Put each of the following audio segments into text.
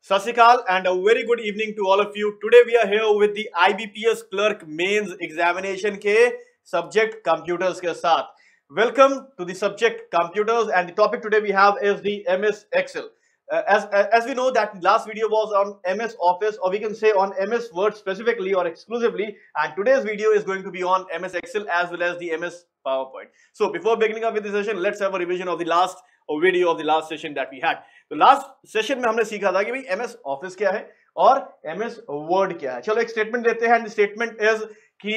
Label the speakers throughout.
Speaker 1: Sat Sri Akal and a very good evening to all of you. Today we are here with the IBPS Clerk Mains Examination के subject computers के साथ. Welcome to the subject computers, and the topic today we have is the MS Excel. As we know that last video was on MS Office, or we can say on MS Word specifically or exclusively, and today's video is going to be on MS Excel as well as the MS PowerPoint. So before beginning up with the session, let's have a revision of the last video of the last session that we had. तो last session में हमने सीखा था कि भाई MS office क्या है और एमएस वर्ड क्या है. चलो एक स्टेटमेंट लेते हैं. स्टेटमेंट इज कि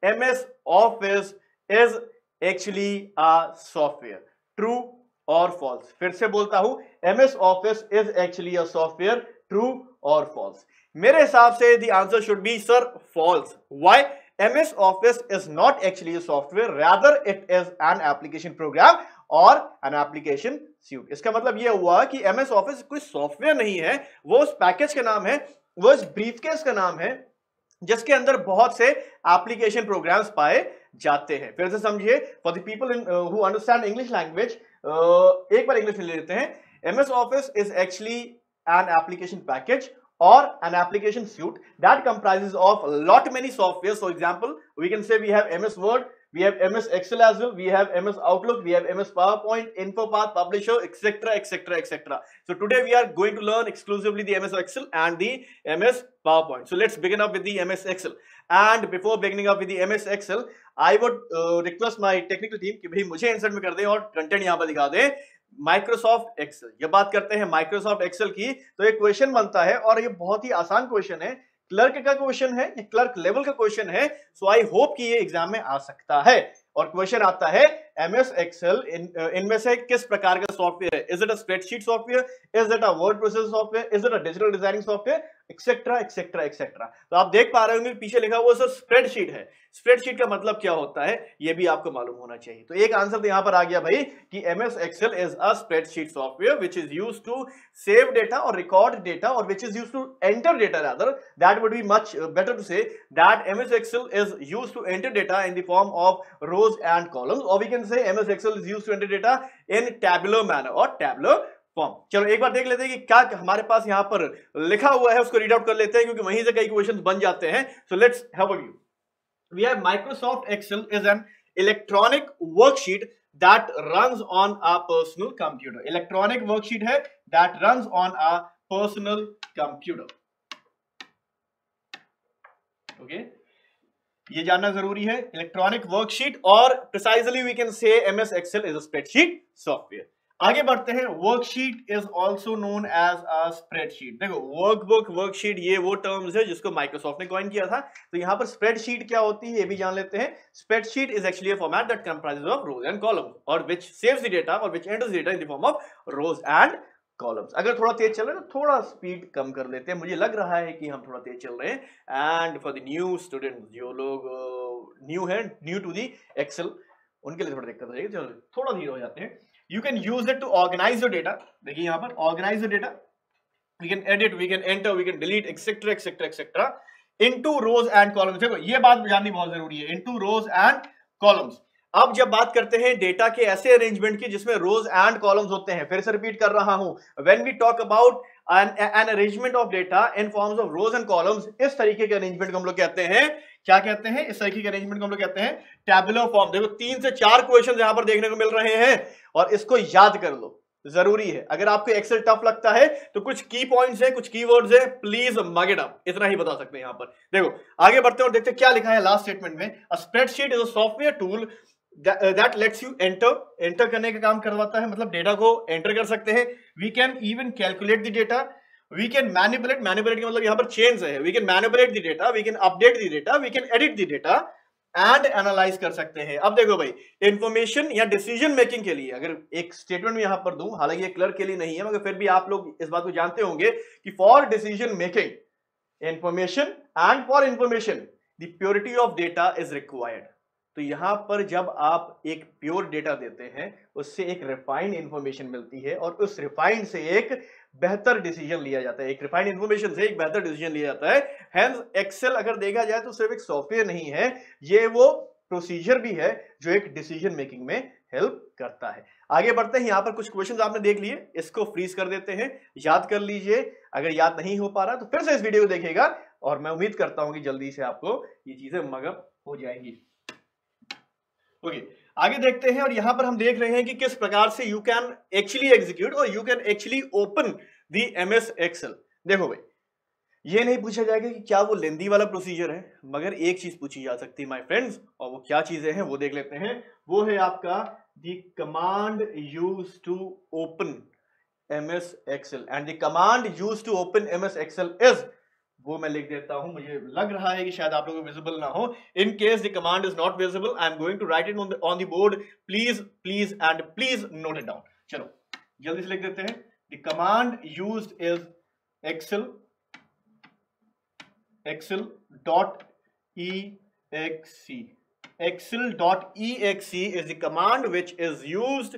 Speaker 1: MS Office is actually a software. True और फॉल्स. फिर से बोलता हूं, MS Office is actually a software. True और फॉल्स. मेरे हिसाब से the answer should be sir false. Why? MS Office is not actually a software, rather it is an application program और an application suite. इसका मतलब यह हुआ कि MS Office कोई सॉफ्टवेयर नहीं है, वो उस पैकेज का नाम है, वो इस ब्रीफकेस का नाम है जिसके अंदर बहुत से एप्लीकेशन प्रोग्राम्स पाए जाते हैं. फिर से समझिए, for the people who understand English language, एक बार इंग्लिश में ले लेते हैं. MS Office is actually an application package or an application suite that comprises of a lot many softwares. For example, we can say we have MS Word, we have MS Excel as well, we have MS Outlook, we have MS PowerPoint, InfoPath, Publisher, etc, etc, etc. So today we are going to learn exclusively the MS Excel and the MS PowerPoint. So let's begin up with the MS Excel. And before beginning up with the MS Excel, I would request my technical team कि भाई मुझे insert में कर दें और content यहाँ पर दिखा दें. Microsoft Excel. जब बात करते हैं माइक्रोसॉफ्ट एक्सेल की, तो एक क्वेश्चन बनता है और ये बहुत ही आसान क्वेश्चन है. क्लर्क का क्वेश्चन है, ये क्लर्क लेवल का क्वेश्चन है. सो आई होप कि ये एग्जाम में आ सकता है. और क्वेश्चन आता है एमएस एक्सेल इनमें से किस प्रकार का सॉफ्टवेयर है? Is it a spreadsheet software, is it a word processor software, is it a digital designing software, etcetera etcetera etcetera. तो आप देख पा रहे होंगे पीछे लिखा हुआ सर स्प्रेडशीट है. स्प्रेडशीट का मतलब क्या होता है ये भी आपको मालूम होना चाहिए. तो एक आंसर तो यहां पर आ गया भाई कि MS Excel is a spreadsheet software which is used to save data और रिकॉर्ड डेटा, और which is used to enter data. Rather that would be much better to say that MS Excel is used to enter data in the form of rows and columns, और we can say MS Excel is used to enter data in tabular manner और tabular form. चलो एक बार देख लेते हैं कि क्या हमारे पास यहां पर लिखा हुआ है, उसको रीड आउट कर लेते हैं क्योंकि वहीं से कई क्वेश्चंस बन जाते हैं. So let's have a view. We have Microsoft Excel is an electronic worksheet that runs on a personal computer. Electronic worksheet है that runs on a personal computer. Okay? ये जानना जरूरी है. Electronic worksheet, और precisely we can say MS Excel is a spreadsheet software. आगे बढ़ते हैं. Worksheet is also known as a spreadsheet. देखो, वर्कबुक, वर्कशीट, ये वो टर्म्स है जिसको माइक्रोसॉफ्ट ने कॉइन किया था. तो यहां पर स्प्रेडशीट क्या होती है ये भी जान लेते हैं. Spreadsheet is actually a format that comprises of rows and columns और व्हिच सेव्स द डेटा और which enters data in the form of rows and columns. अगर थोड़ा तेज चल रहे हैं तो थोड़ा स्पीड कम कर लेते हैं. मुझे लग रहा है कि हम थोड़ा तेज चल रहे हैं. And for the new student, जो लोग न्यू है, न्यू टू द एक्सेल, उनके लिए थोड़ा दिक्कत हो जाएगी. चलो थोड़ा धीरे हो जाते हैं. You can use it to organize your data. देखिए यहाँ पर organize your data. We can edit, we can enter, we can delete, etc, etc, etc. Into rows and columns. देखो ये बात जाननी बहुत जरूरी है. Into rows and columns. अब जब बात करते हैं डेटा के ऐसे अरेंजमेंट की जिसमें रोज एंड कॉलम्स होते हैं, फिर से रिपीट कर रहा हूं, when we talk about an arrangement of data in forms of rows and columns, इस तरीके के अरेंजमेंट को हम लोग कहते हैं, क्या कहते हैं? इस तरीके के अरेंजमेंट को हम लोग कहते हैं टैबुलर फॉर्म. देखो 3 से 4 क्वेश्चन यहां पर देखने को मिल रहे हैं और इसको याद कर लो, जरूरी है. अगर आपको एक्सेल टफ लगता है तो कुछ की पॉइंट्स हैं, कुछ कीवर्ड्स हैं, प्लीज मग इट अप. इतना ही बता सकते हैं यहां पर. देखो आगे बढ़ते हैं और देखते हैं क्या लिखा है लास्ट स्टेटमेंट में. A spreadsheet is a software tool that lets you enter करने का काम करवाता है, मतलब डेटा को एंटर कर सकते हैं. we can even calculate the data, we can manipulate का मतलब यहाँ पर चेंज है. we can manipulate the data, we can update the data, we can edit the data and analyze कर सकते हैं. अब देखो भाई, इंफॉर्मेशन या डिसीजन मेकिंग के लिए अगर एक स्टेटमेंट में यहाँ पर दूं, हालांकि ये क्लर्क के लिए नहीं है मगर फिर भी आप लोग इस बात को जानते होंगे कि for decision making information and for information the purity of data is required. तो यहां पर जब आप एक प्योर डेटा देते हैं, उससे एक रिफाइंड इंफॉर्मेशन मिलती है और उस रिफाइंड से एक बेहतर डिसीजन लिया जाता है. एक रिफाइंड इंफॉर्मेशन से एक बेहतर डिसीजन लिया जाता है. हेंस एक्सेल अगर देखा जाए तो सिर्फ एक सॉफ्टवेयर नहीं है, ये वो प्रोसीजर भी है जो एक डिसीजन मेकिंग में हेल्प करता है। आगे बढ़ते हैं, यहाँ पर कुछ क्वेश्चंस आपने देख लिए, इसको फ्रीज कर देते हैं, याद कर लीजिए। अगर याद नहीं हो पा रहा तो फिर से इस वीडियो को देखिएगा और मैं उम्मीद करता हूं कि जल्दी से आपको ये चीजें मगअप हो जाएंगी। ओके, आगे देखते हैं और यहां पर हम देख रहे हैं कि किस प्रकार से यू कैन एक्चुअली एग्जीक्यूट और you can actually open the MS Excel. देखो भाई, ये नहीं पूछा जाएगा कि क्या वो लेंदी वाला प्रोसीजर है, मगर एक चीज पूछी जा सकती है माय फ्रेंड्स, और वो क्या चीजें हैं वो देख लेते हैं। वो है आपका the command use to open MS Excel, and the command use to open MS Excel is, वो मैं लिख देता हूं, मुझे लग रहा है कि शायद आप लोगों को विजिबल ना हो। In case the command is not visible, I am going to write it on the board, please and please note it down. चलो जल्दी से लिख देते हैं। The command used is excel.exe. excel.exe is the command which is used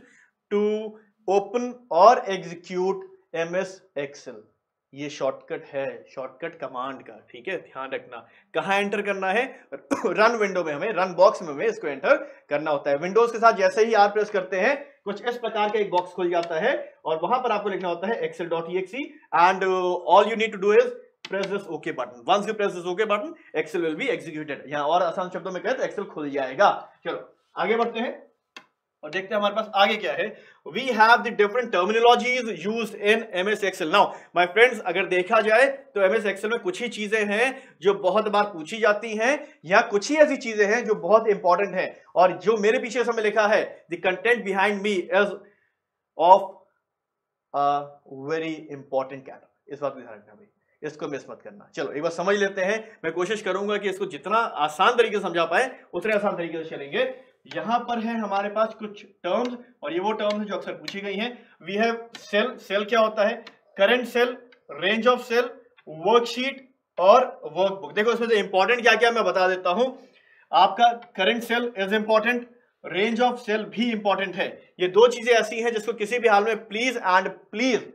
Speaker 1: to open or execute MS Excel. ये shortcut है, shortcut command का, ठीक है, ध्यान रखना। कहाँ एंटर करना है? रन विंडो में, हमें रन बॉक्स में हमें इसको एंटर करना होता है। विंडोज के साथ जैसे ही आप प्रेस करते हैं कुछ इस प्रकार का एक बॉक्स खुल जाता है और वहां पर आपको लिखना होता है excel.exe and all you need to do is press this OK button. Once you press this OK button, Excel will be executed. यहाँ और आसान शब्दों में कहें तो Excel खुल जाएगा। चलो आगे बढ़ते हैं और देखते हैं हमारे पास आगे क्या है। We have the different terminologies used in MS Excel. Now, my friends, अगर देखा जाए तो MS Excel में कुछ ही चीजें हैं जो बहुत बार पूछी जाती हैं, या कुछ ही ऐसी चीजें हैं जो बहुत इंपॉर्टेंट हैं, और जो मेरे पीछे समय लिखा है the content behind me is of a very important character. इस बात को ध्यान रखना भाई, इसको मिस मत करना। चलो एक बार समझ लेते हैं, मैं कोशिश करूंगा कि इसको जितना आसान तरीके से समझा पाए उतने आसान तरीके से चलेंगे। यहां पर है हमारे पास कुछ टर्म्स, और ये वो टर्म्स हैं जो अक्सर पूछी गई हैं। वी हैव सेल, सेल क्या होता है? Current cell, range of cell, worksheet और वर्कबुक। देखो इसमें से इंपॉर्टेंट क्या क्या मैं बता देता हूं। आपका current cell is important, range of cell भी इंपॉर्टेंट है। ये दो चीजें ऐसी हैं जिसको किसी भी हाल में प्लीज एंड प्लीज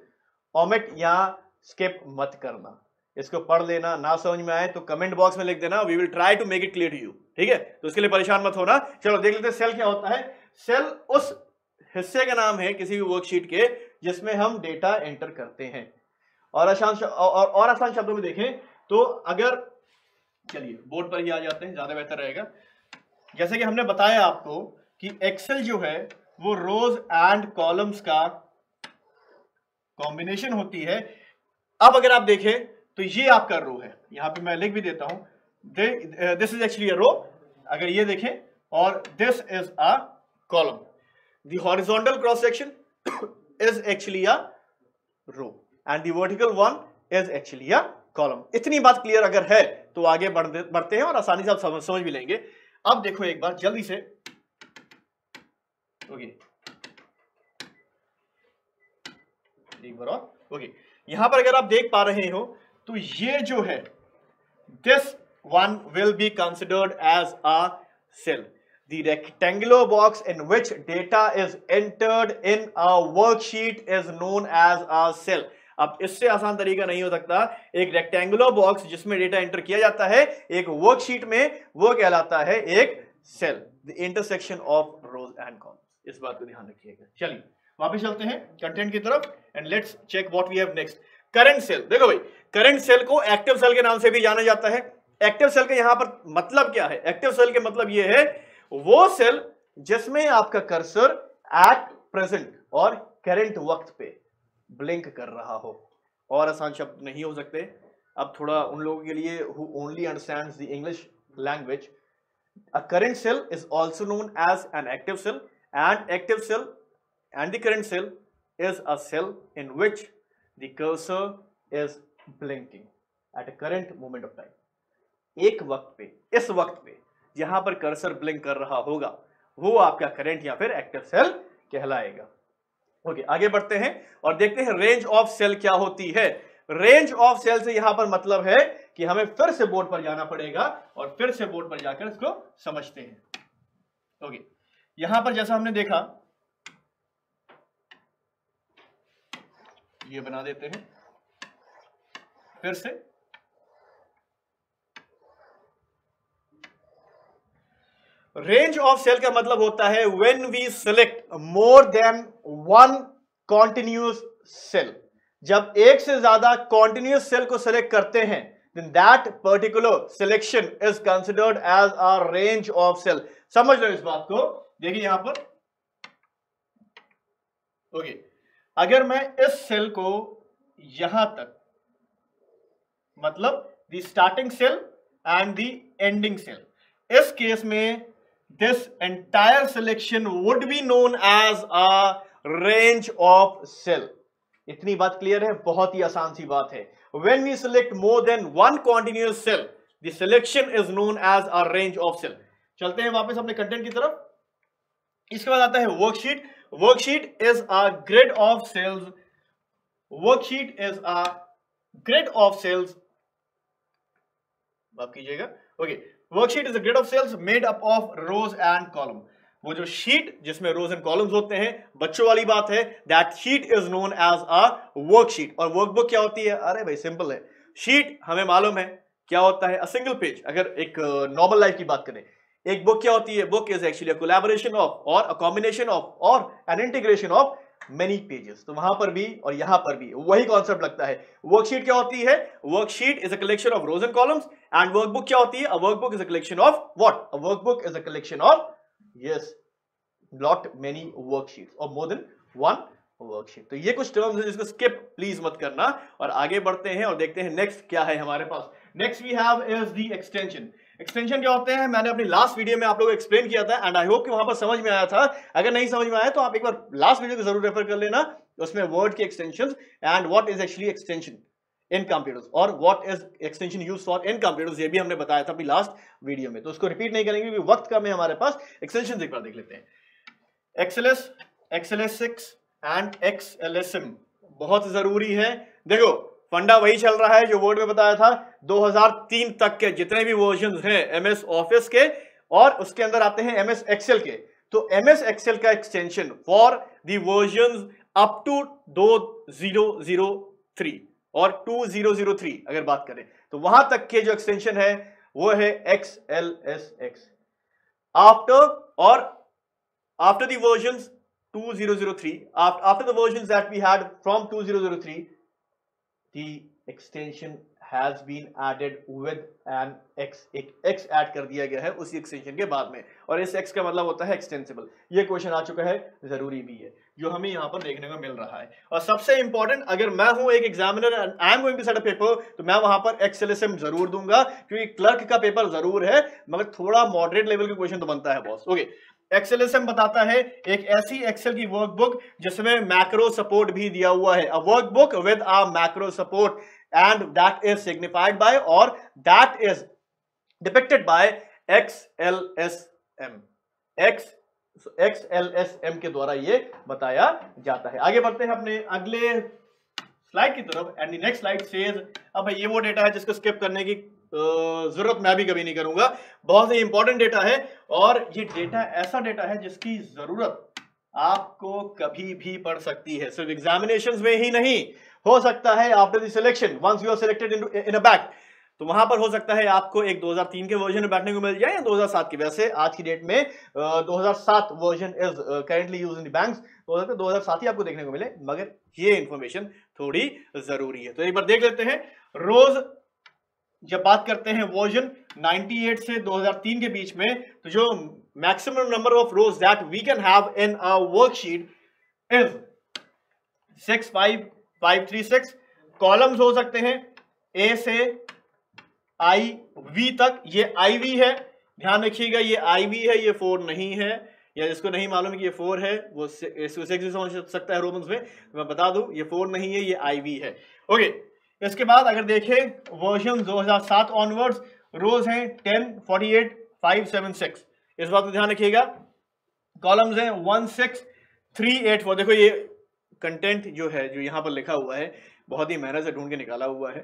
Speaker 1: ओमिट या स्किप मत करना। इसको पढ़ लेना, ना समझ में आए तो कमेंट बॉक्स में लिख देना, we will try to make it clear to you, ठीक है? तो इसके लिए परेशान मत होना। चलो देख लेते हैं सेल क्या होता है। सेल उस हिस्से का नाम है किसी भी वर्कशीट के जिसमें हम डेटा एंटर करते हैं। और आसान शब्दों में देखें तो, अगर चलिए बोर्ड पर ही आ जाते हैं, ज्यादा बेहतर रहेगा। जैसे कि हमने बताया आपको कि एक्सेल जो है वो रोज एंड कॉलम्स का कॉम्बिनेशन होती है। अब अगर आप देखें तो ये आपका रो है, यहां पे मैं लिख भी देता हूं, this is actually a row. अगर ये देखें, और this is a column. The horizontal cross section is actually a row and the vertical one is actually a column. इतनी बात क्लियर अगर है तो आगे बढ़ते हैं और आसानी से आप समझ भी लेंगे। अब देखो एक बार जल्दी से, ओके एक बार और, ओके यहां पर अगर आप देख पा रहे हो तो ये जो है, this one will be considered as a cell. The rectangular box in which data is entered in a worksheet is known as a cell. अब इससे आसान तरीका नहीं हो सकता। एक रेक्टेंगुलर बॉक्स जिसमें डेटा एंटर किया जाता है एक वर्कशीट में, वो कहलाता है एक cell. The intersection of rows and columns, इस बात को ध्यान रखिएगा। चलिए वापस चलते हैं कंटेंट की तरफ and let's check what we have next. Current cell. देखो भाई, करंट सेल को एक्टिव सेल के नाम से भी जाना जाता है। एक्टिव सेल का यहां पर मतलब क्या है? एक्टिव सेल के मतलब यह है वो सेल जिसमें आपका कर्सर एट प्रेजेंट और करंट वक्त पे ब्लिंक कर रहा हो। और आसान शब्द नहीं हो सकते। अब थोड़ा उन लोगों के लिए who only understands the English language, a current cell is also known as an active cell, and active cell and the current cell is a cell in which the cursor is blinking at a current moment of time. एक वक्त पे, इस वक्त पे जहां पर cursor blink कर रहा होगा वो आपका करंट या फिर एक्टिव सेल कहलाएगा। ओके आगे बढ़ते हैं और देखते हैं रेंज ऑफ सेल क्या होती है। रेंज ऑफ सेल से यहां पर मतलब है कि हमें फिर से बोर्ड पर जाना पड़ेगा और फिर से बोर्ड पर जाकर इसको समझते हैं। ओके यहां पर जैसा हमने देखा, ये बना देते हैं फिर से। रेंज ऑफ सेल का मतलब होता है when we select more than one continuous cell. जब एक से ज्यादा कॉन्टिन्यूस सेल को सिलेक्ट करते हैं then that particular selection is considered as a range of cell। समझ लो इस बात को, देखिए यहां पर ओके अगर मैं इस सेल को यहां तक मतलब the starting cell and the ending cell, इस केस में this entire selection would be known as a range of cell. इतनी बात क्लियर है, बहुत ही आसान सी बात है। When we select more than one continuous cell, the selection is known as a range of cell। चलते हैं वापस अपने कंटेंट की तरफ। इसके बाद आता है worksheet. Worksheet is a grid of cells. Worksheet is a grid of cells, माफ कीजिएगा, okay. Worksheet is a grid of cells made up of rows and column. वो जो शीट जिसमें रोज एंड कॉलम्स होते हैं, बच्चों वाली बात है, that sheet is known as a worksheet. और वर्कबुक क्या होती है? अरे भाई सिंपल है, शीट हमें मालूम है क्या होता है, अ सिंगल पेज। अगर एक नॉर्मल लाइफ की बात करें, एक बुक क्या होती है? Book is actually a collaboration of और अ कॉम्बिनेशन ऑफ और an integration of many pages. तो वहां पर भी और यहां पर भी वही कॉन्सेप्ट लगता है। वर्कशीट क्या होती है? Worksheet is a collection of rows and columns. And workbook क्या होती है? A workbook is a collection of what? A workbook is a collection of yes not many worksheets or more than one worksheet। तो ये कुछ terms हैं जिसको skip please मत करना। और आगे बढ़ते हैं और देखते हैं नेक्स्ट क्या है हमारे पास। Next we have is the extension. Extension क्या होते हैं? मैंने अपनी लास्ट वीडियो में आप लोगों को एक्सप्लेन किया था एंड आई होप कि वहां पर समझ में आया था। अगर नहीं समझ में आया तो आप एक बार लास्ट वीडियो को जरूर रेफर कर लेना, उसमें वर्ड के extensions and what is actually extension in computers और what is extension use for in computers, ये भी हमने बताया था अपनी लास्ट वीडियो में। तो उसको रिपीट नहीं करेंगे क्योंकि वक्त कम है हमारे पास। एक्सटेंशन एक बार देख लेते हैं। XLS, XLS6 एंड XLSM बहुत जरूरी है। देखो फंडा वही चल रहा है जो वर्ड में बताया था। 2003 तक के जितने भी वर्जन हैं MS ऑफिस के और उसके अंदर आते हैं MS एक्सेल के, तो MS एक्सेल का extension for the version up to 2003 और 2003 अगर बात करें तो वहां तक के जो एक्सटेंशन है वो है XLSX। आफ्टर और after the versions 2003, after the versions that we had from 2003, the extension has been added with an x। एक x ऐड कर दिया गया है उसी एक्सटेंशन के बाद में, और इस x का मतलब होता है एक्सटेंसिबल। ये क्वेश्चन आ चुका है, जरूरी भी है, जो हमें यहाँ पर देखने को मिल रहा है। और सबसे इंपॉर्टेंट, अगर मैं हूं एक examiner and I am going to set a paper, तो मैं वहां पर XLSM जरूर दूंगा, क्योंकि क्लर्क का पेपर जरूर है मगर थोड़ा मॉडरेट लेवल का क्वेश्चन तो बनता है बॉस। ओके, XLSM बताता है एक ऐसी एक्सेल की वर्कबुक जिसमें मैक्रो सपोर्ट भी दिया हुआ है। A workbook with a macro support and that is signified by और that is depicted by XLSM। XLSM के द्वारा ये बताया जाता है। आगे बढ़ते हैं अपने अगले स्लाइड की तरफ and the next slide says, अब ये वो डेटा है जिसको स्किप करने की जरूरत मैं भी कभी नहीं करूंगा, बहुत ही इंपॉर्टेंट डेटा है। और ये डेटा ऐसा डेटा है जिसकी जरूरत आपको कभी भी पड़ सकती है, सिर्फ एग्जामिनेशंस में ही नहीं, हो सकता है after the selection once you are selected in a back, तो वहां पर हो सकता है आपको एक 2003 के वर्जन में बैठने को मिल जाए या 2007 की। वैसे आज की डेट में 2007 version is currently used in the banks, तो 2007 ही आपको देखने को मिले, मगर ये इंफॉर्मेशन थोड़ी जरूरी है। तो एक बार देख लेते हैं। रोज जब बात करते हैं वर्जन 98 से 2003 के बीच में, तो जो maximum number of rows that we can have in a worksheet is 65536। Columns हो सकते हैं A से IV तक, ये IV है, ध्यान रखिएगा ये IV है, ये 4 नहीं है, या जिसको नहीं मालूम है कि ये 4 है वो 6 भी समझ सकता है रोमन्स में, मैं बता दूं ये 4 नहीं है, ये IV है। ओके, इसके बाद अगर देखें वर्जन 2007 ऑनवर्ड्स, रोज हैं 10, 48, 576, इस बात को ध्यान रखिएगा। कॉलम्स हैं 1, 6, 3, 8, 4। देखो ये कंटेंट जो है जो यहाँ पर लिखा हुआ है बहुत ही मेहनत से ढूंढ के निकाला हुआ है,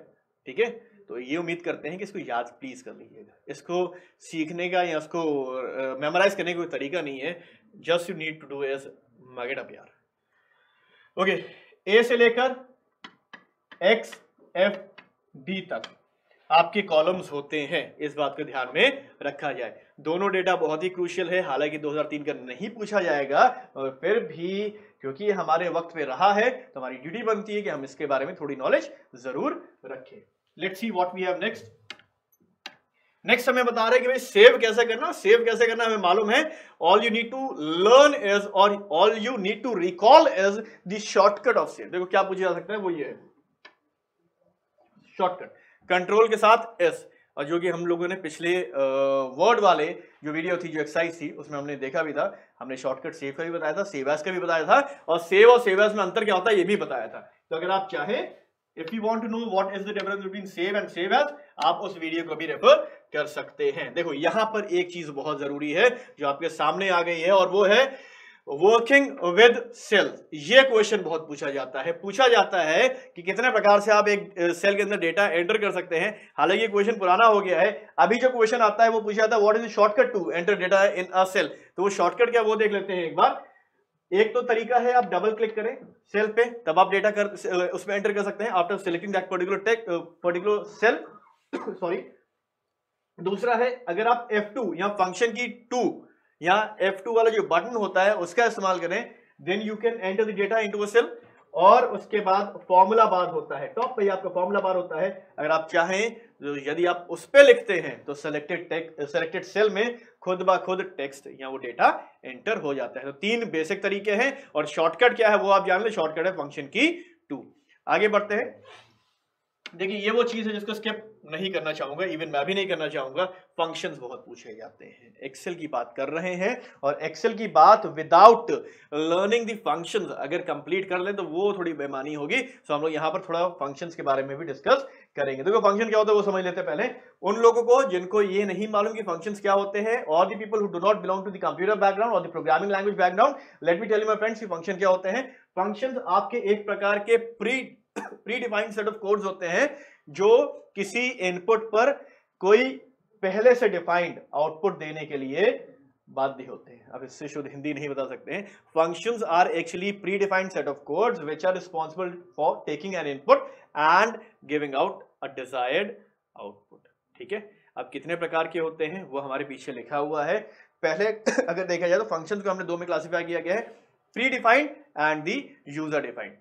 Speaker 1: ठीक है। तो ये उम्मीद करते हैं कि इसको याद प्लीज कर लीजिएगा। इसको सीखने का या इसको मेमोराइज करने का कोई तरीका नहीं है, just you need to do is mug it up यार। ओके, A से लेकर XFD तक आपके कॉलम्स होते हैं, इस बात को ध्यान में रखा जाए। दोनों डेटा बहुत ही क्रूशियल है, हालांकि 2003 का नहीं पूछा जाएगा, और फिर भी क्योंकि हमारे वक्त पे रहा है तो हमारी ड्यूटी बनती है कि हम इसके बारे में थोड़ी नॉलेज जरूर रखें। Let's see what we have next. Next हमें बता रहे हैं कि भाई सेव कैसे करना। सेव कैसे करना हमें मालूम है। All you need to learn is और all you need to recall is the shortcut of save. देखो क्या पूछा जा सकता है, वो ये है शॉर्टकट, कंट्रोल के साथ एस। और जो कि हम लोगों ने पिछले वर्ड वाले जो वीडियो थी, जो एक्सरसाइज थी, उसमें हमने देखा भी था, हमने शॉर्टकट सेव का भी बताया था, सेव एज का भी बताया था, और सेव एज में अंतर क्या होता है ये भी बताया था। तो अगर आप चाहें, if you want to know what is the difference between save and save as, आप उस वीडियो को भी रेफर कर सकते हैं। देखो यहां पर एक चीज बहुत जरूरी है जो आपके सामने आ गई है, और वो है वर्किंग विद सेल्स। ये क्वेश्चन बहुत पूछा जाता है कि कितने प्रकार से आप एक सेल के अंदर डेटा एंटर कर सकते हैं। हालांकि ये क्वेश्चन पुराना हो गया है, अभी जो क्वेश्चन आता है वो पूछा जाता है what is the shortcut to enter data in a cell. तो वो शॉर्टकट क्या, वो देख लेते हैं एक बार। एक तो तरीका है आप डबल क्लिक करें सेल पे, तब आप डेटा उसमें एंटर कर सकते हैं after selecting that particular cell sorry. दूसरा है अगर आप F2 या फंक्शन की 2 या F2 वाला जो बटन होता है उसका इस्तेमाल करें, then you can enter the data into a cell. और उसके बाद फॉर्मूला बार होता है, टॉप पे आपका फॉर्मूला बार होता है। अगर आप चाहें तो यदि आप उस पे लिखते हैं तो सेलेक्टेड सेल में खुद ब खुद टेक्स्ट या वो डेटा एंटर हो जाता है। तो 3 बेसिक तरीके हैं, और शॉर्टकट क्या है वो आप जान ले, शॉर्टकट है फंक्शन की 2। आगे बढ़ते हैं। देखिए ये वो चीज है जिसको स्किप नहीं करना चाहूंगा, इवन मैं भी नहीं करना चाहूंगा। फंक्शंस बहुत पूछे जाते हैं, एक्सेल की बात कर रहे हैं, और एक्सेल की बात विदाउट लर्निंग द फंक्शंस अगर कंप्लीट कर ले तो वो थोड़ी बेईमानी होगी। सो हम लोग यहाँ पर थोड़ा फंक्शंस के बारे में भी डिस्कस करेंगे। देखो फंक्शन क्या होता है वो समझ लेते हैं पहले। उन लोगों को जिनको ये नहीं मालूम कि फंक्शंस क्या होते हैं, और the people who do not belong to the computer background और the programming language background, let me tell you my friends कि फंक्शन क्या होते हैं। फंक्शंस आपके एक प्रकार के predefined set of codes होते हैं जो किसी इनपुट पर कोई पहले से डिफाइंड आउटपुट देने के लिए बाध्य होते हैं। अब इससे शुद्ध हिंदी नहीं बता सकते हैं। Functions are actually predefined set of codes which are responsible for taking an input and giving out a desired output. ठीक है, अब कितने प्रकार के होते हैं वो हमारे पीछे लिखा हुआ है। पहले अगर देखा जाए तो फंक्शंस को हमने 2 में क्लासिफाई किया गया है, pre defined and the user defined.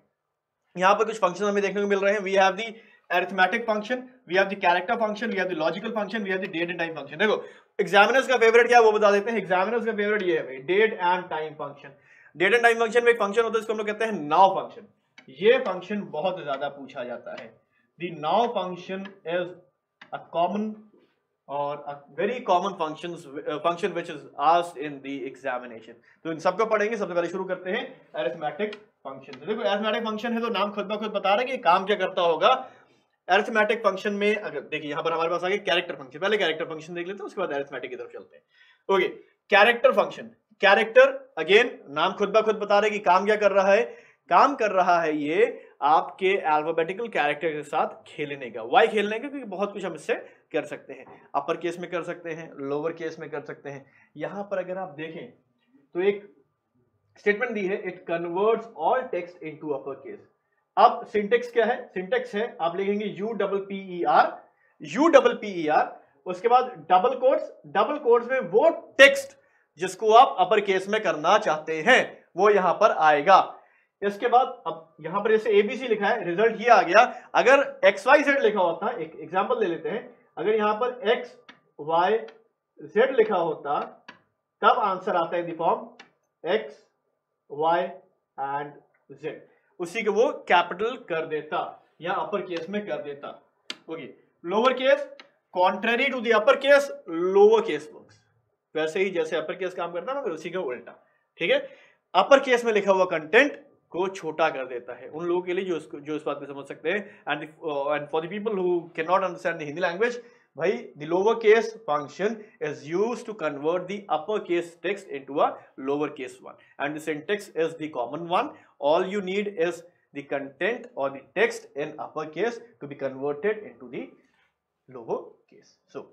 Speaker 1: यहां पर कुछ फंक्शन हमें देखने को मिल रहे हैं। We have the arithmetic function, we have the character function, we have the logical function, we have the date and time function। देखो एग्जामिनर्स का फेवरेट क्या है वो बता देते हैं। एग्जामिनर्स का फेवरेट ये है भाई, date and time function. Date and time function में एक फंक्शन होता है जिसको हम लोग कहते हैं नाउ फंक्शन। ये फंक्शन बहुत ज्यादा पूछा जाता है। The now function is a common और a very common function which is asked in the examination। तो इन सबको पढ़ेंगे। सबसे पहले शुरू करते हैं arithmetic function। तो देखो arithmetic function है तो नाम खुद ब खुद बता रहा है कि काम क्या करता होगा। अरिथमेटिक फंक्शन में अगर देखिए यहां पर हमारे पास आ गया कैरेक्टर फंक्शन। पहले कैरेक्टर फंक्शन देख लेते हैं, उसके बाद अरिथमेटिक की तरफ चलते हैं। Okay, character function. Character again नाम खुद ब खुद बता रहे कि काम क्या कर रहा है। काम कर रहा है ये आपके अल्फाबेटिकल कैरेक्टर के साथ खेलने का। वाई खेलने का? क्योंकि बहुत कुछ हम इससे कर सकते हैं। अपर केस में कर सकते हैं, लोअर केस में कर सकते हैं। यहां पर अगर आप देखें तो एक स्टेटमेंट दी है, it converts all text into upper case. अब सिंटेक्स क्या है? सिंटेक्स है आप लिखेंगे UPPER, उसके बाद डबल कोट्स। डबल कोट्स में वो टेक्स्ट जिसको आप अपर केस में करना चाहते हैं वो यहां पर आएगा। इसके बाद अब यहां पर जैसे ABC लिखा है, रिजल्ट ये आ गया। अगर XYZ लिखा होता, एक एग्जांपल ले लेते हैं, अगर यहां पर XYZ लिखा होता तब आंसर आता है इन the form X Y and Z। उसी को वो कैपिटल कर देता या अपर केस में कर देता। Okay, lower case contrary to the upper case, lower case works. वैसे ही जैसे अपर केस काम करता है मगर उसी का उल्टा। ठीक है, अपर केस में लिखा हुआ कंटेंट को छोटा कर देता है उन लोगों के लिए जो इस बात को समझ सकते हैं। And for the people who can not understand the Hindi language, भाई the lower case function is used to convert the upper case text into a lower case one, and the syntax is the common one. All you need is the content or the text in upper case to be converted into the lower case. So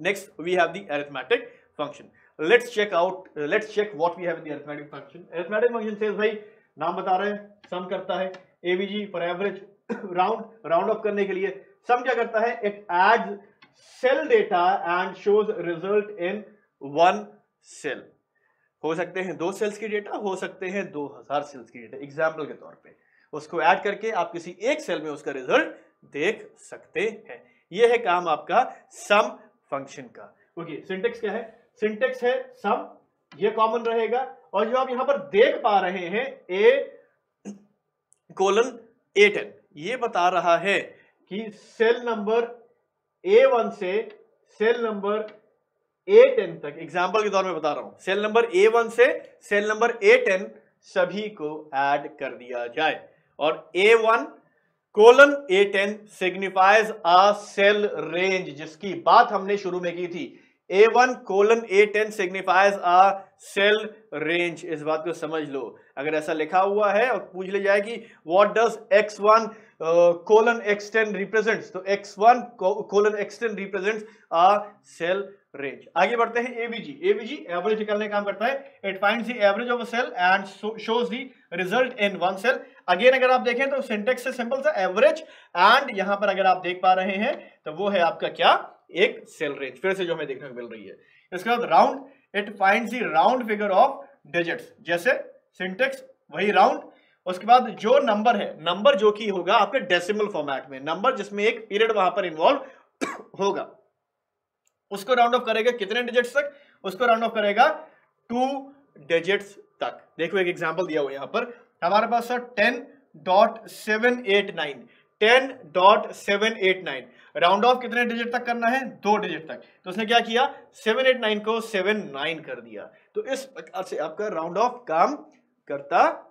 Speaker 1: next we have the arithmetic function. Let's check what we have in the arithmetic function. Arithmetic function says भाई नाम बता रहे हैं, सम करता है, ABG for average, round off करने के लिए सम क्या करता है, it adds cell data and shows result in one cell. हो सकते हैं 2 सेल्स की डेटा, हो सकते हैं 2000 सेल्स की डेटा। एग्जाम्पल के तौर पे उसको ऐड करके आप किसी एक सेल में उसका रिजल्ट देख सकते हैं। यह है काम आपका सम फंक्शन का। ओके, सिंटेक्स क्या है, सिंटेक्स है सम, ये कॉमन रहेगा। और जो आप यहां पर देख पा रहे हैं A:10, ये बता रहा है कि सेल नंबर A1 से सेल नंबर A10 तक, एग्जाम्पल के तौर में बता रहा हूं, सेल नंबर A1 से सेल नंबर A10 सभी को ऐड कर दिया जाए। और A1:A10 सिग्निफाइज अ सेल रेंज, जिसकी बात हमने शुरू में की थी। A1:A10 सिग्निफाइज अ सेल रेंज, इस बात को समझ लो। अगर ऐसा लिखा हुआ है और पूछ ले जाए कि व्हाट डज X1:X10 रिप्रेजेंट्स, तो X1:X10 represents a cell range. आगे बढ़ते हैं एवीजी। एवीजी एवरेज निकालने का काम करता है। It finds the average of a cell and shows the result in one cell. Again अगर आप देखें तो सिंटेक्स से सिंपल सा एवरेज, एंड यहां पर अगर आप देख पा रहे हैं तो वो है आपका क्या, एक सेल रेंज, फिर से जो हमें देखने को मिल रही है। इसके बाद round, it finds the round figure of digits, जैसे सिंटेक्स वही राउंड। उसके बाद जो नंबर है, नंबर जो कि होगा आपके डेसिमल फॉर्मेट में, नंबर जिसमें एक पीरियड वहां पर इन्वॉल्व होगा, उसको राउंड ऑफ करेगा कितने डिजिट्स तक, उसको राउंड ऑफ करेगा 2 डिजिट्स तक। देखो एक एग्जांपल दिया हुआ यहां पर हमारे पास 10.789, 10.789 राउंड ऑफ कितने डिजिट तक करना है, 2 डिजिट तक। तो उसने क्या किया, 789 को 79 कर दिया। तो इस प्रकार से आपका राउंड ऑफ काम करता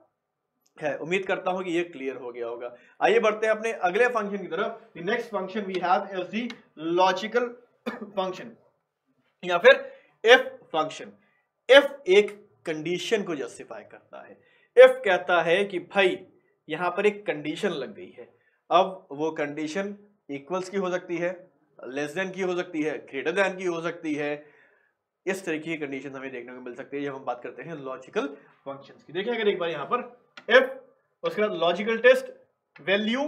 Speaker 1: है। उम्मीद करता हूं कि ये क्लियर हो गया होगा। आइए बढ़ते हैं अपने अगले फंक्शन की तरफ। The next function we have is the logical function या फिर इफ फंक्शन। इफ एक कंडीशन को जस्टिफाई करता है। इफ कहता है कि भाई यहां पर एक कंडीशन लग गई है, अब वो कंडीशन इक्वल्स की हो सकती है, लेस देन की हो सकती है, ग्रेटर देन की हो सकती है। इस तरीके की कंडीशन हमें देखने को मिल सकती है जब हम बात करते हैं लॉजिकल फंक्शंस की। देखिए अगर एक बार यहां पर इफ, उसके बाद लॉजिकल टेस्ट वैल्यू,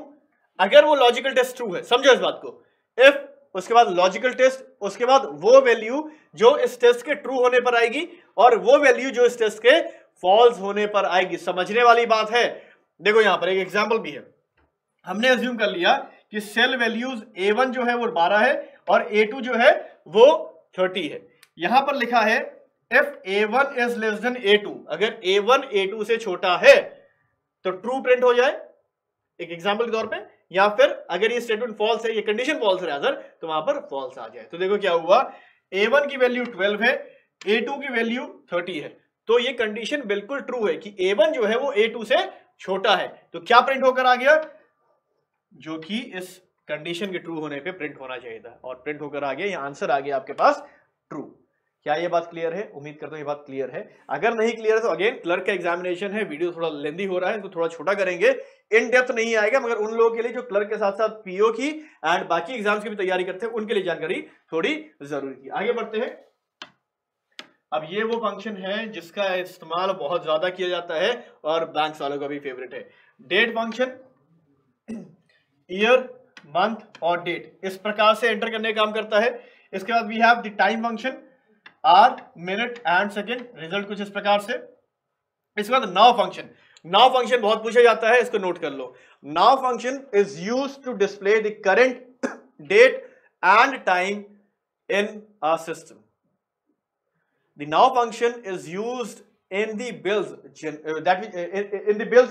Speaker 1: अगर वो लॉजिकल टेस्ट ट्रू है, समझो इस बात को, इफ उसके बाद लॉजिकल टेस्ट, उसके बाद वो वैल्यू जो इस टेस्ट के ट्रू होने पर आएगी और वो वैल्यू जो इस टेस्ट के फॉल्स होने पर आएगी। समझने वाली बात है। देखो यहां पर एक एग्जांपल भी है। हमने अज्यूम कर लिया कि सेल वैल्यूज A1 जो है वो 12 है और A2 जो है वो 30 है। यहां पर लिखा है if A1 is less than A2, अगर A1 A2 से छोटा है तो ट्रू प्रिंट हो जाए, एक एग्जांपल के तौर पे, या फिर अगर ये स्टेटमेंट फॉल्स है, ये कंडीशन फॉल्स है रादर, तो वहां पर फॉल्स आ जाए। तो देखो क्या हुआ, A1 की वैल्यू 12 है, A2 की वैल्यू 30 है, तो ये कंडीशन बिल्कुल ट्रू है कि A1 जो है वो A2 से छोटा है। तो क्या प्रिंट होकर आ गया, जो कि इस कंडीशन के ट्रू होने पे प्रिंट होना चाहिए था, और प्रिंट होकर आ गया, ये आंसर आ गया आपके पास ट्रू। क्या ये बात क्लियर है? उम्मीद करता हूं ये बात क्लियर है। अगर नहीं क्लियर है तो अगेन क्लर्क का एग्जामिनेशन है, वीडियो थोड़ा लेंदी हो रहा है, इसको थोड़ा छोटा करेंगे, इन डेप्थ नहीं आएगा, मगर उन लोगों के लिए जो क्लर्क के साथ साथ पीओ की एंड बाकी एग्जाम्स की भी तैयारी करते हैं, उनके लिए जानकारी थोड़ी जरूरी थी। आगे बढ़ते हैं। अब ये वो फंक्शन है जिसका इस्तेमाल बहुत ज्यादा किया जाता है और बैंक्स वालों का भी फेवरेट है। डेट फंक्शन, ईयर, मंथ और डेट इस प्रकार से एंटर करने का काम करता है। इसके बाद we have the time function, hour, minute and second, result कुछ इस प्रकार से। इसके बाद नाउ फंक्शन। नाउ फंक्शन बहुत पूछा जाता है, इसको नोट कर लो। Now function is used to display the current date and time in a system. The now function is used in the bills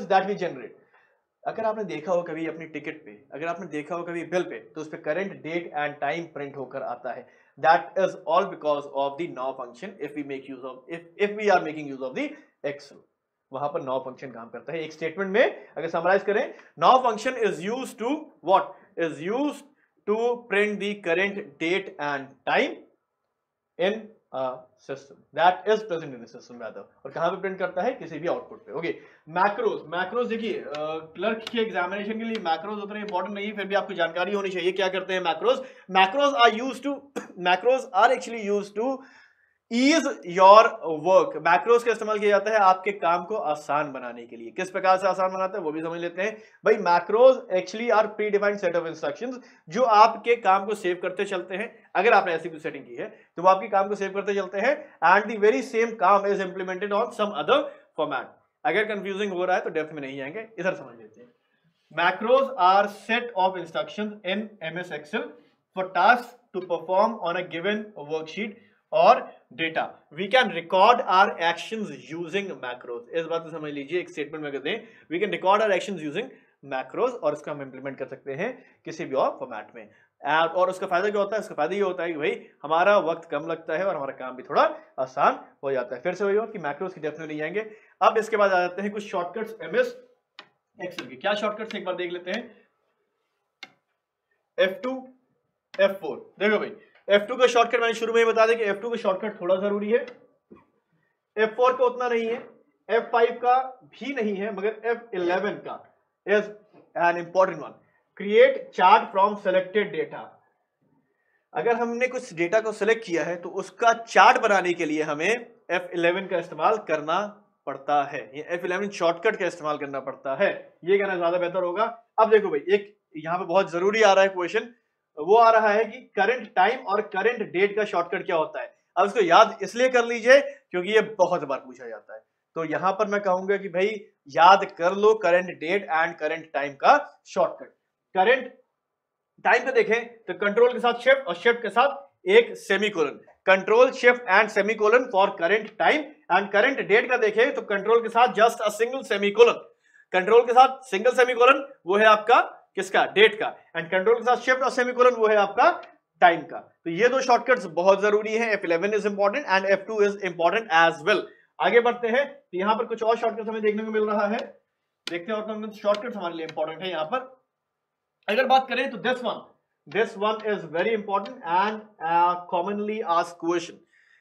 Speaker 1: that we generate. अगर आपने देखा हो कभी अपनी टिकट पे, अगर आपने देखा हो कभी बिल पे, तो उस पे current date and time print होकर आता है। That is all because of the now function. If we make use of, if we are making use of the Excel, वहां पर now function काम करता है। एक स्टेटमेंट में अगर समराइज करें, now function is used to what? Is used to print the current date and time in system that is present in the system rather। और कहां पे प्रिंट करता है? किसी भी आउटपुट पे। Okay, macros. मैक्रोज देखिए क्लर्क के एग्जामिनेशन के लिए मैक्रोज उतने इंपॉर्टेंट नहीं है, फिर भी आपको जानकारी होनी चाहिए क्या करते हैं macros. Macros are used to, macros are actually used to ease your work, macros का इस्तेमाल किया जाता है आपके काम को आसान बनाने के लिए। किस प्रकार से आसान बनाता है वो भी समझ लेते हैं भाई। Macros actually are predefined set of instructions जो आपके काम को सेव करते चलते हैं। अगर आपने ऐसी कुछ सेटिंग की है तो वो आपके काम को सेव करते चलते हैं एंड द वेरी सेम काम is implemented on some other format. अगर कंफ्यूजिंग हो रहा है तो डेप्थ में नहीं जाएंगे, इधर समझ लेते हैं। Macros are set of instructions in MS Excel for task to perform on a given worksheet और data. We can record our actions using macros. इस बात को समझ लीजिए, एक स्टेटमेंट में कहते हैं we can record our actions using macros और इसका हम इंप्लीमेंट कर सकते हैं किसी भी और फॉर्मेट में। और उसका फायदा क्या होता है? इसका फायदा ये होता है कि भाई हमारा वक्त कम लगता है और हमारा काम भी थोड़ा आसान हो जाता है। फिर से वही हो कि मैक्रोज की डेप्थ में नहीं जाएंगे। अब इसके बाद आ जाते हैं कुछ शॉर्टकट्स एमएस एक्सेल के। क्या शॉर्टकट्स एक बार देख लेते हैं। F2 F4 देखो भाई, F2 का शॉर्टकट मैंने शुरू में ही बता दें कि F2 का शॉर्टकट थोड़ा जरूरी है, F4 का उतना नहीं है, F5 का भी नहीं है, मगर F11 का is an important one. Create chart from selected data. अगर हमने कुछ डेटा को सिलेक्ट किया है तो उसका चार्ट बनाने के लिए हमें F11 का इस्तेमाल करना पड़ता है, ये F11 शॉर्टकट का इस्तेमाल करना पड़ता है, ये कहना ज्यादा बेहतर होगा। अब देखो भाई, एक यहाँ पे बहुत जरूरी आ रहा है क्वेश्चन, वो आ रहा है कि करंट टाइम और करंट डेट का शॉर्टकट क्या होता है। अब इसको याद इसलिए कर लीजिए क्योंकि ये बहुत बार पूछा जाता है। तो यहां पर मैं कहूंगा कि भाई याद कर लो current date and current time का शॉर्टकट। करंट टाइम पे देखें तो कंट्रोल के साथ शिफ्ट और शिफ्ट के साथ एक semicolon, control shift and semicolon for current time. And current date का देखें तो कंट्रोल के साथ just a single semicolon, control के साथ सिंगल सेमीकोलन वो है आपका किसका? डेट का। एंड कंट्रोल के साथ शिफ्ट और सेमीकोलन वो है आपका टाइम का। तो ये दो शॉर्टकट्स बहुत जरूरी है। F11 is important and F2 is important as well. आगे बढ़ते हैं तो यहां पर कुछ और शॉर्टकट्स हमें देखने को मिल रहा है, देखते हैं और कौन-कौन से शॉर्टकट्स हमारे लिए इंपॉर्टेंट है। यहां पर अगर बात करें तो this one is very important and commonly asked question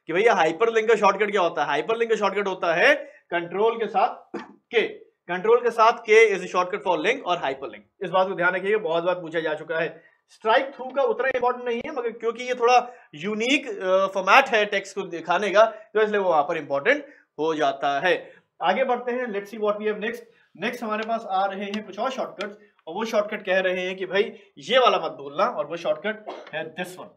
Speaker 1: कि भैया हाइपरलिंक का शॉर्टकट क्या होता है? हाइपरलिंक का शॉर्टकट होता है कंट्रोल के साथ के, कंट्रोल के साथ के इज शॉर्टकट फॉर लिंक और हाइपरलिंक। इस बात को ध्यान रखिएगा, बहुत बार पूछा जा चुका है। स्ट्राइक थ्रू का उतना इंपॉर्टेंट नहीं है, मगर क्योंकि ये थोड़ा यूनिक फॉर्मेट है टेक्स्ट को दिखाने का, तो इसलिए वो वहां पर इंपॉर्टेंट हो जाता है। आगे बढ़ते हैं, let's see what we have next. Next हमारे पास आ रहे हैं कुछ और शॉर्टकट्स, और वो शॉर्टकट कह रहे हैं कि भाई ये वाला मत भूलना, और वो शॉर्टकट है दिस वन।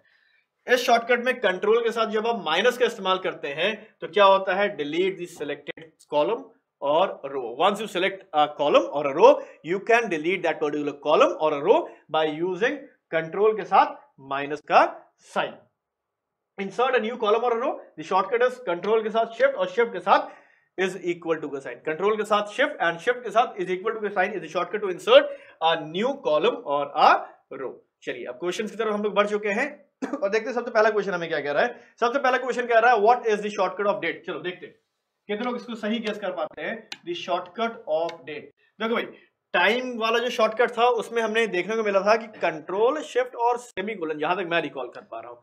Speaker 1: इस शॉर्टकट में कंट्रोल के साथ जब आप माइनस का इस्तेमाल करते हैं तो क्या होता है? Delete the selected column or row. Once you select a column or a row, you can delete that particular column or a row by using control के साथ minus का sign. Insert a new column or a row. The shortcut is control के साथ shift और shift के साथ is equal to का sign. Control के साथ shift and shift के साथ is equal to का sign is the shortcut to insert a new column or a row. चलिए अब क्वेश्चन की तरफ हम लोग बढ़ चुके हैं और देखते हैं सबसे पहला क्वेश्चन हमें क्या कह रहा है। सबसे पहला क्वेश्चन कह रहा है what is the shortcut of date. चलो देखते हैं कितने लोग इसको सही गेस कर पाते हैं। द शॉर्टकट ऑफ डेट, देखो भाई टाइम वाला जो शॉर्टकट था उसमें हमने देखने को मिला था कि कंट्रोल शिफ्ट और सेमीकोलन, जहां तक मैं रिकॉल कर पा रहा हूं।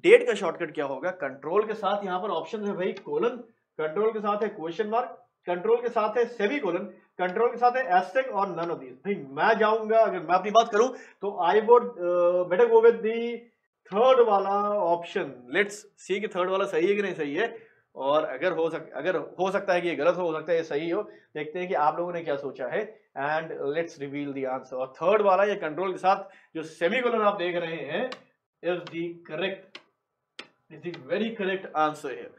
Speaker 1: डेट का शॉर्टकट क्या होगा? कंट्रोल के साथ यहां पर ऑप्शन है भाई कोलन, कंट्रोल के साथ है क्वेश्चन मार्क, कंट्रोल के साथ है सेमीकोलन, कंट्रोल के साथ है एस्टेरिस्क और नन ऑफ दीज। भाई मैं जाऊंगा, अगर मैं अपनी बात करूं तो I would better go with the third वाला ऑप्शन। लेट्स सी कि थर्ड वाला सही है कि नहीं सही है, और अगर हो सकता है कि ये गलत हो सकता है ये सही हो। देखते हैं कि आप लोगों ने क्या सोचा है and let's reveal the answer. और थर्ड वाला ये कंट्रोल के साथ जो सेमीकोलन आप देख रहे हैं is the very correct answer है।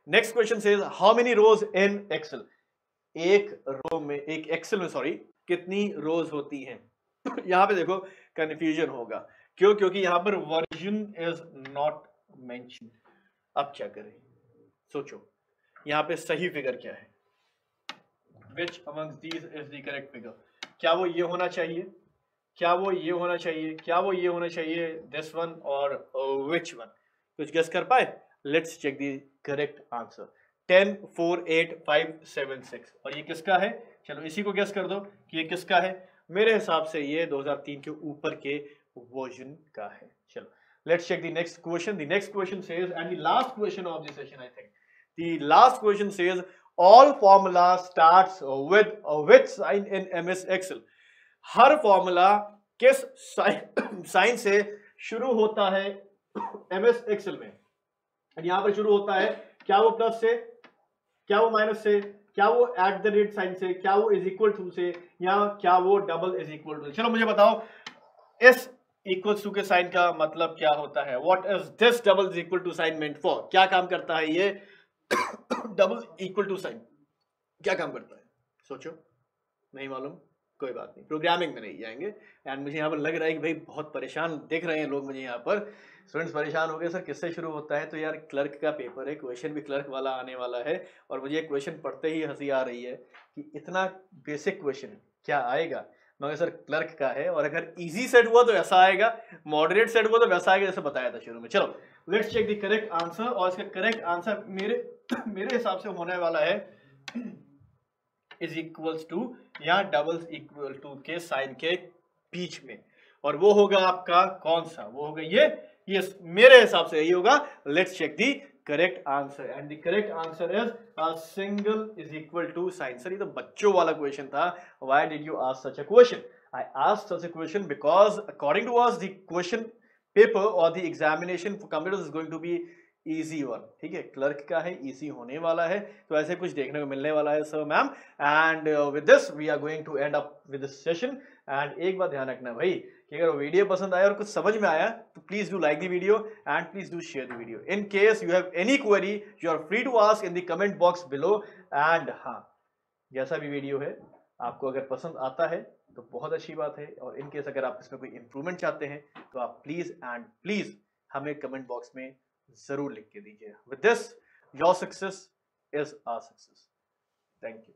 Speaker 1: Next question says how many rows in Excel. एक रो में, एक एक्सेल में सॉरी, कितनी रोज होती हैं? यहाँ पे देखो कंफ्यूजन होगा, क्यों? क्योंकि यहाँ पर वर्जन इज नॉट मेंशन। अब क्या करें, सोचो यहाँ पे सही फिगर क्या है? Which amongst these is the correct figure? क्या वो ये होना चाहिए, क्या वो ये होना चाहिए, क्या वो ये होना चाहिए, this one और which one? कुछ गेस कर पाए? Let's check the correct answer. 10, 4, 8, 5, 7, 6 और ये किसका है? चलो इसी को गेस कर दो कि ये किसका है। मेरे हिसाब से ये 2003 के ऊपर के वर्जन का है। चलो let's check the next question. The next question says, and the last question of the session, I think. The last question says all formula starts with which sign in MS Excel? Her formula किस sign से शुरू होता है MS Excel में? यहाँ पर शुरू होता है, क्या वो प्लस से, क्या वो माइनस से, क्या वो एट द रेट साइन से, क्या वो इज इक्वल टू से, या क्या वो डबल इज इक्वल टू। चलो मुझे बताओ इस इक्वल टू के साइन का मतलब क्या होता है? What is this double is equal to sign meant for? क्या काम करता है ये डबल इक्वल टू साइन, क्या काम करता है? सोचो, नहीं मालूम, कोई बात नहीं, प्रोग्रामिंग में नहीं जाएंगे। एंड मुझे यहाँ पर लग रहा है कि भाई बहुत परेशान देख रहे हैं लोग मुझे यहाँ पर, स्टूडेंट्स परेशान हो गए, सर किससे शुरू होता है? तो यार क्लर्क का पेपर है, क्वेश्चन भी क्लर्क वाला आने वाला है, और मुझे क्वेश्चन पढ़ते ही हंसी आ रही है कि इतना बेसिक क्वेश्चन क्या आएगा, मगर सर क्लर्क का है, और अगर इजी सेट हुआ तो ऐसा आएगा, मॉडरेट सेट हुआ तो वैसा आएगा जैसे बताया था शुरू में। चलो let's check the correct answer, और इसका करेक्ट आंसर मेरे हिसाब से होने वाला है इज इक्वल्स टू या डबल इक्वल टू के साइन के बीच में, और वो होगा आपका कौन सा? वो होगा ये मेरे हिसाब से यही होगा। Let's check the correct answer, and the correct answer is a single is equal to sign. Sir ये तो बच्चों वाला क्वेश्चन था, why did you ask such a question? I asked such a question because according to us the question paper और the examination for computers is going to be easy one. ठीक है, clerk का है, easy होने वाला है, तो ऐसे कुछ देखने को मिलने वाला है sir ma'am. And with this we are going to end up with this session. And एक बात ध्यान रखना भाई कि अगर वीडियो पसंद आया और कुछ समझ में आया तो please do like the video and please do share the video. In case you have any query you are free to ask in the comment box below. And हाँ, जैसा भी वीडियो है आपको अगर पसंद आता है तो बहुत अच्छी बात है, और इन केस अगर आप इसमें कोई इंप्रूवमेंट चाहते हैं तो आप प्लीज एंड प्लीज हमें कमेंट बॉक्स में जरूर लिख के दीजिए। With this your success is our success. Thank you.